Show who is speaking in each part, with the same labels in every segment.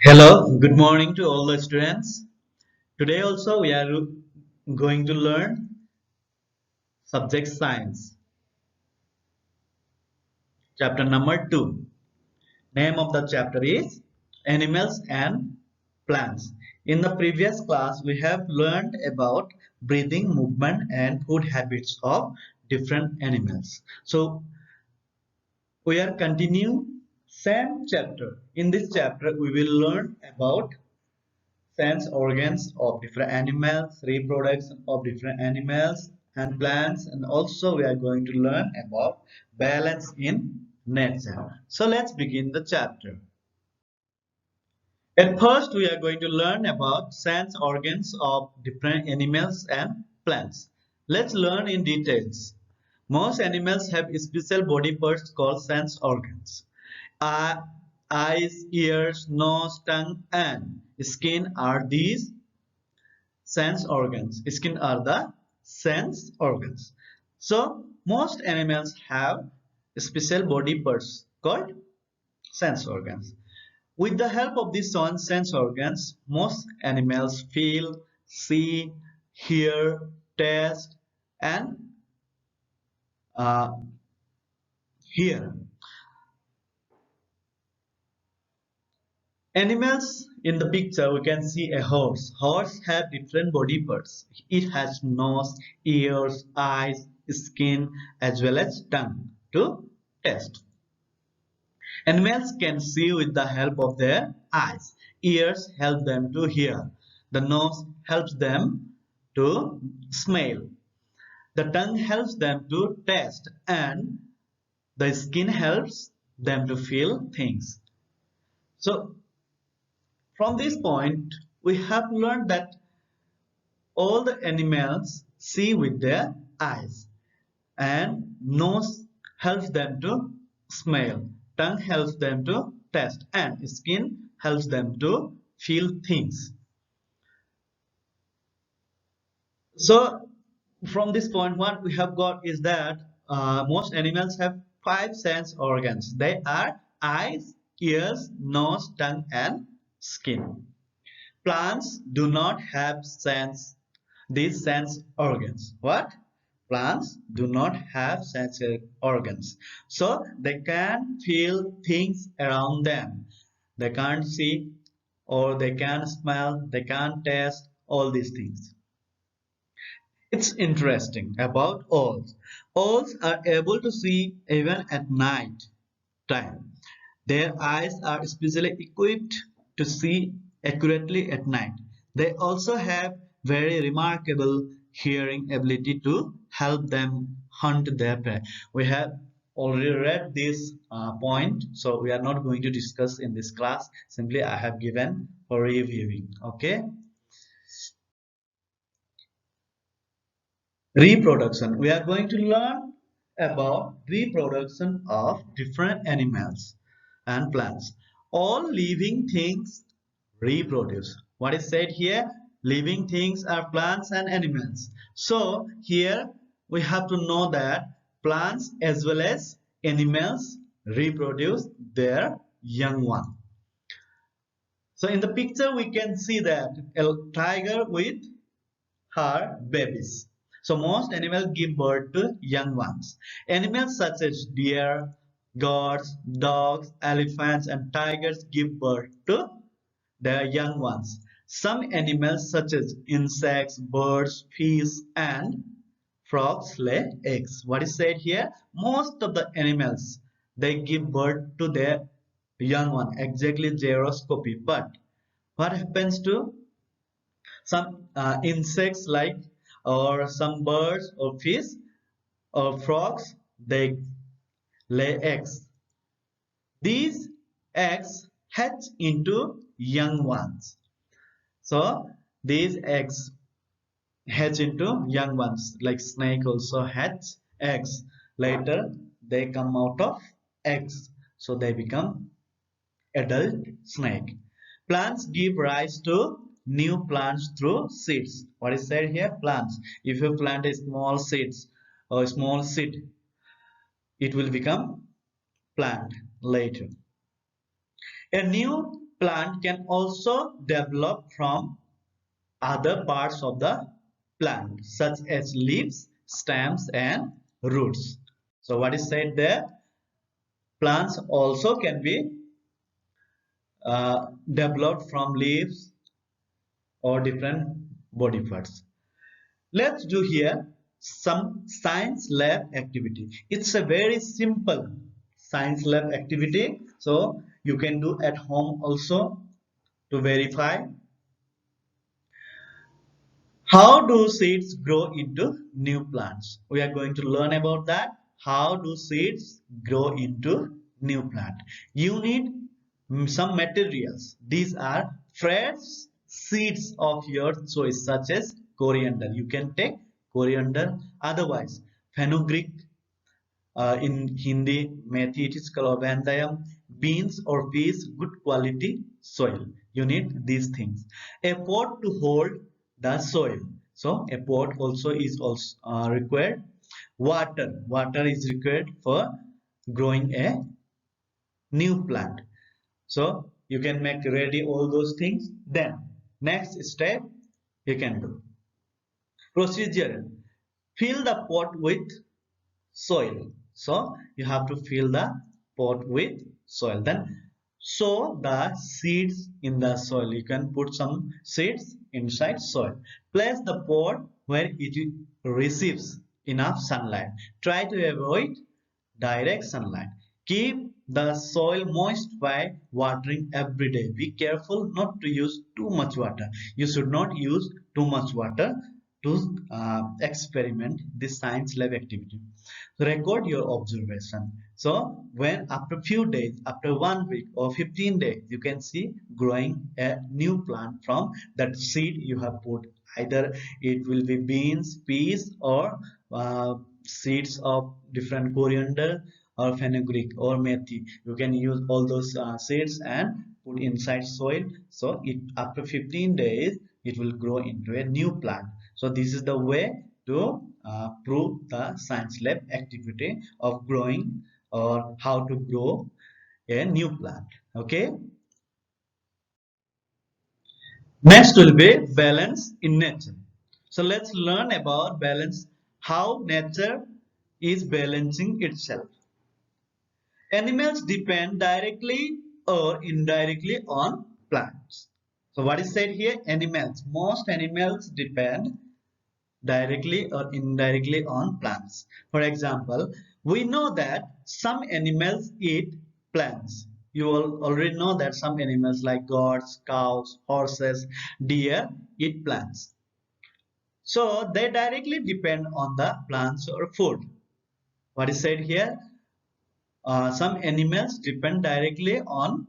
Speaker 1: Hello, good morning to all the students. Today also we are going to learn subject science, chapter number 2. Name of the chapter is Animals and Plants. In the previous class we have learned about breathing, movement and food habits of different animals. So we are continuing same chapter. In this chapter we will learn about sense organs of different animals, reproduction of different animals and plants, and also we are going to learn about balance in nature. So let's begin the chapter. At first, we are going to learn about sense organs of different animals and plants. Let's learn in details. Most animals have special body parts called sense organs. Eye- Eyes, ears, nose, tongue, and skin are these sense organs. Skin are the sense organs. So most animals have special body parts called sense organs. With the help of these sense organs, most animals feel, see, hear, taste, and uh, hear. Animals in the picture, we can see a horse. Horse have different body parts. It has nose, ears, eyes, skin, as well as tongue to taste. Animals can see with the help of their eyes. Ears help them to hear. The nose helps them to smell. The tongue helps them to taste, and the skin helps them to feel things. So from this point, we have learned that all the animals see with their eyes, and nose helps them to smell, tongue helps them to taste, and skin helps them to feel things. So from this point, what we have got is that most animals have five sense organs. They are eyes, ears, nose, tongue, and skin. Plants do not have these sense organs. What? Plants do not have sense organs. So they can't feel things around them. They can't see or they can't smell, they can't taste all these things. It's interesting about owls. Owls are able to see even at night time. Their eyes are specially equipped to see accurately at night. They also have very remarkable hearing ability to help them hunt their prey. We have already read this point, so we are not going to discuss in this class. Simply I have given for reviewing. Okay. Reproduction. We are going to learn about reproduction of different animals and plants. All living things reproduce. What is said here? Living things are plants and animals. So here we have to know that plants as well as animals reproduce their young one. So in the picture we can see that a tiger with her babies. So most animals give birth to young ones. Animals such as deer, goats, dogs, elephants, and tigers give birth to their young ones. Some animals such as insects, birds, fish, and frogs lay eggs. What is said here? Most of the animals they give birth to their young one, exactly gyroscopy. But what happens to some insects like or some birds or fish or frogs? They lay eggs. These eggs hatch into young ones. So these eggs hatch into young ones, like snake also hatch eggs. Later they come out of eggs, so they become adult snake. Plants give rise to new plants through seeds. What is said here? Plants. If you plant a small seeds or a small seed, it will become plant later. A new plant can also develop from other parts of the plant, such as leaves, stems, and roots. So, what is said there? Plants also can be developed from leaves or different body parts. Let's do here some science lab activity. It's a very simple science lab activity. So you can do at home also to verify. How do seeds grow into new plants? We are going to learn about that. How do seeds grow into new plant? You need some materials. These are fresh seeds of your choice, such as coriander. You can take coriander. Otherwise, fenugreek, in Hindi, methi, it is calobandayam, beans or peas, good quality soil. You need these things. A pot to hold the soil. So a pot also is also required. Water is required for growing a new plant. So you can make ready all those things. Then next step you can do. Procedure: fill the pot with soil. So you have to fill the pot with soil. Then sow the seeds in the soil. You can put some seeds inside soil. Place the pot where it receives enough sunlight. Try to avoid direct sunlight. Keep the soil moist by watering every day. Be careful not to use too much water. You should not use too much water to experiment this science lab activity. Record your observation. So when after few days, after 1 week or 15 days, you can see growing a new plant from that seed you have put. Either it will be beans, peas, or seeds of different coriander or fenugreek or methi. You can use all those seeds and put inside soil. So it after 15 days it will grow into a new plant. So this is the way to prove the science lab activity of growing or how to grow a new plant. Okay. Next will be balance in nature. So let's learn about balance, how nature is balancing itself. Animals depend directly or indirectly on plants. So what is said here? Animals. Most animals depend directly or indirectly on plants. For example, we know that some animals eat plants. You already know that some animals like goats, cows, horses, deer eat plants. So they directly depend on the plants or food. What is said here? Some animals depend directly on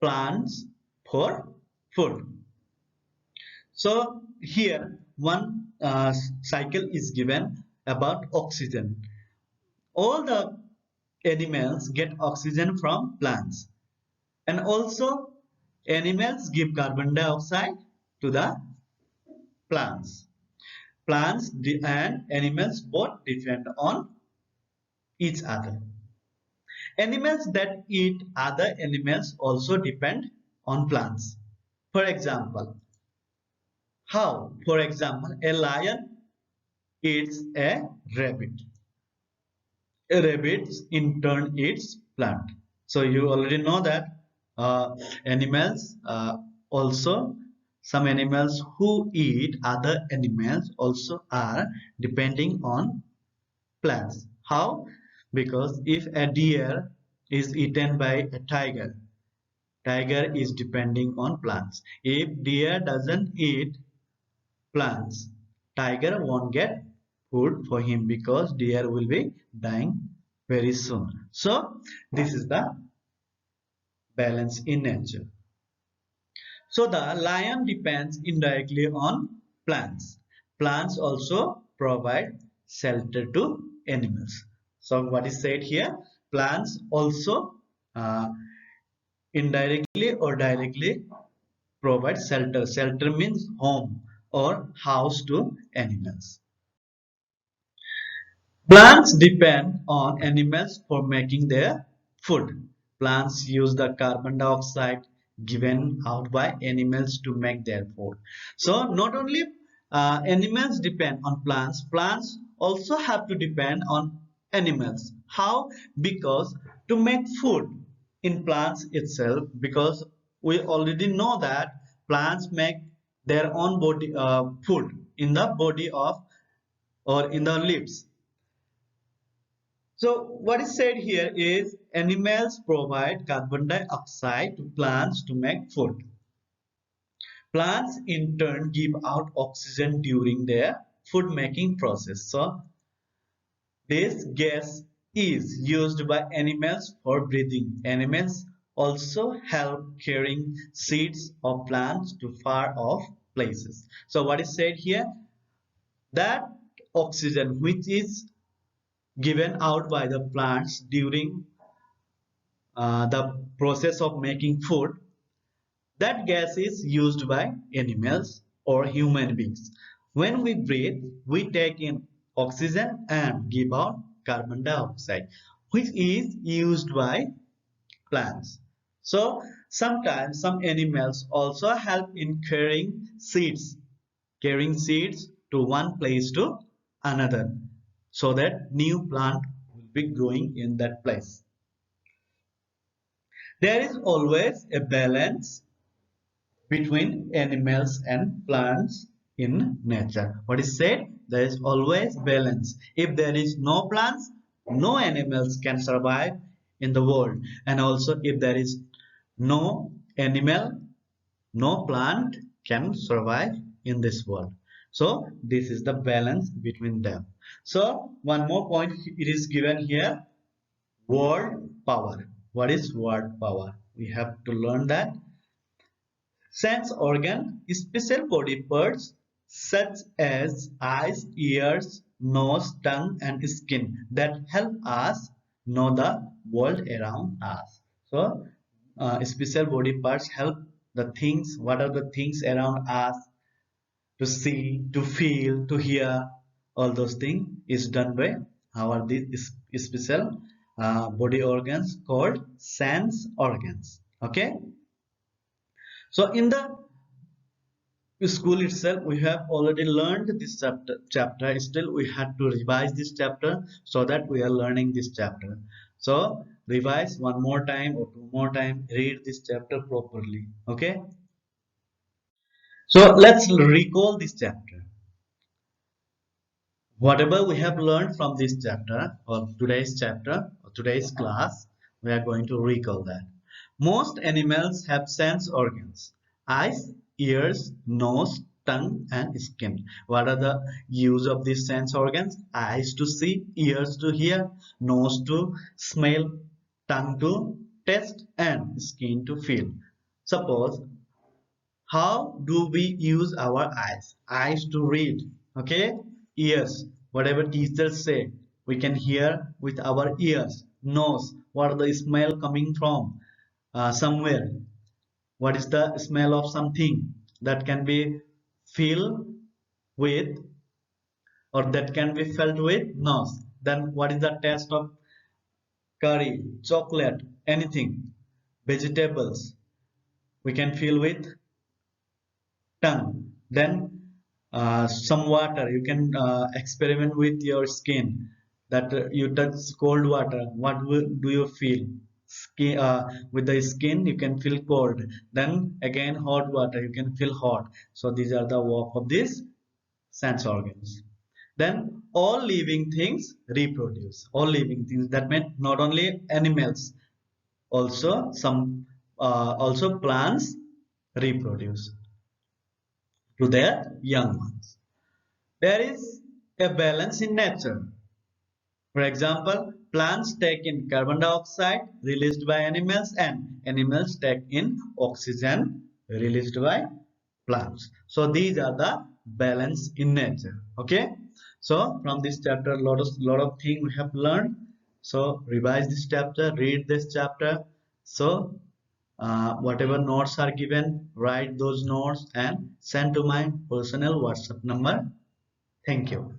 Speaker 1: plants for food. So here one cycle is given about oxygen. All the animals get oxygen from plants, and also animals give carbon dioxide to the plants. Plants and animals both depend on each other. Animals that eat other animals also depend on plants. For example, how? For example, a lion eats a rabbit. A rabbit in turn eats plant. So you already know that animals also, some animals who eat other animals also are depending on plants. How? Because if a deer is eaten by a tiger, tiger is depending on plants. If deer doesn't eat plants, tiger won't get food for him because deer will be dying very soon. So this is the balance in nature. So the lion depends indirectly on plants. Plants also provide shelter to animals. So what is said here? Plants also indirectly or directly provide shelter. Shelter means home or house to animals. Plants depend on animals for making their food. Plants use the carbon dioxide given out by animals to make their food. So not only animals depend on plants, plants also have to depend on animals. How? Because to make food in plants itself, because we already know that plants make their own body food in the body of or in the leaves. So what is said here is animals provide carbon dioxide to plants to make food. Plants in turn give out oxygen during their food making process. So this gas is used by animals for breathing. Animals also help carrying seeds of plants to far off places. So what is said here? That oxygen which is given out by the plants during the process of making food, that gas is used by animals or human beings. When we breathe, we take in oxygen and give out carbon dioxide, which is used by plants. So sometimes some animals also help in carrying seeds to one place to another, so that new plant will be growing in that place. There is always a balance between animals and plants in nature. What is said? There is always balance. If there is no plants, no animals can survive in the world. And also if there is no animal, no plant can survive in this world. So this is the balance between them. So one more point it is given here. Word power. What is word power? We have to learn that. Sense organ, special body parts such as eyes, ears, nose, tongue, and skin that help us know the world around us. So, special body parts help the things. What are the things around us to see, to feel, to hear? All those things is done by our these special body organs called sense organs. Okay. So in the school itself we have already learned this chapter. Still we had to revise this chapter so that we are learning this chapter. So revise one more time or two more time, read this chapter properly. Okay, so let's recall this chapter. Whatever we have learned from this chapter or today's class, we are going to recall that. Most animals have sense organs: eyes, ears, nose, tongue, and skin. What are the use of these sense organs? Eyes to see, ears to hear, nose to smell, tongue to taste, and skin to feel. Suppose, how do we use our eyes? Eyes to read, okay? Ears, whatever teachers say, we can hear with our ears. Nose, what are the smell coming from somewhere? What is the smell of something that can be feel with or that can be felt with nose? Then what is the taste of curry, chocolate, anything, vegetables? We can feel with tongue. Then some water, you can experiment with your skin, that you touch cold water, what do you feel? With the skin you can feel cold, then again hot water you can feel hot. So these are the work of these sense organs. Then all living things reproduce. All living things, that means not only animals, also some also plants reproduce to their young ones. There is a balance in nature. For example, plants take in carbon dioxide released by animals and animals take in oxygen released by plants. So these are the balance in nature. Okay. So from this chapter, lot of things we have learned. So revise this chapter, read this chapter. So whatever notes are given, write those notes and send to my personal WhatsApp number. Thank you.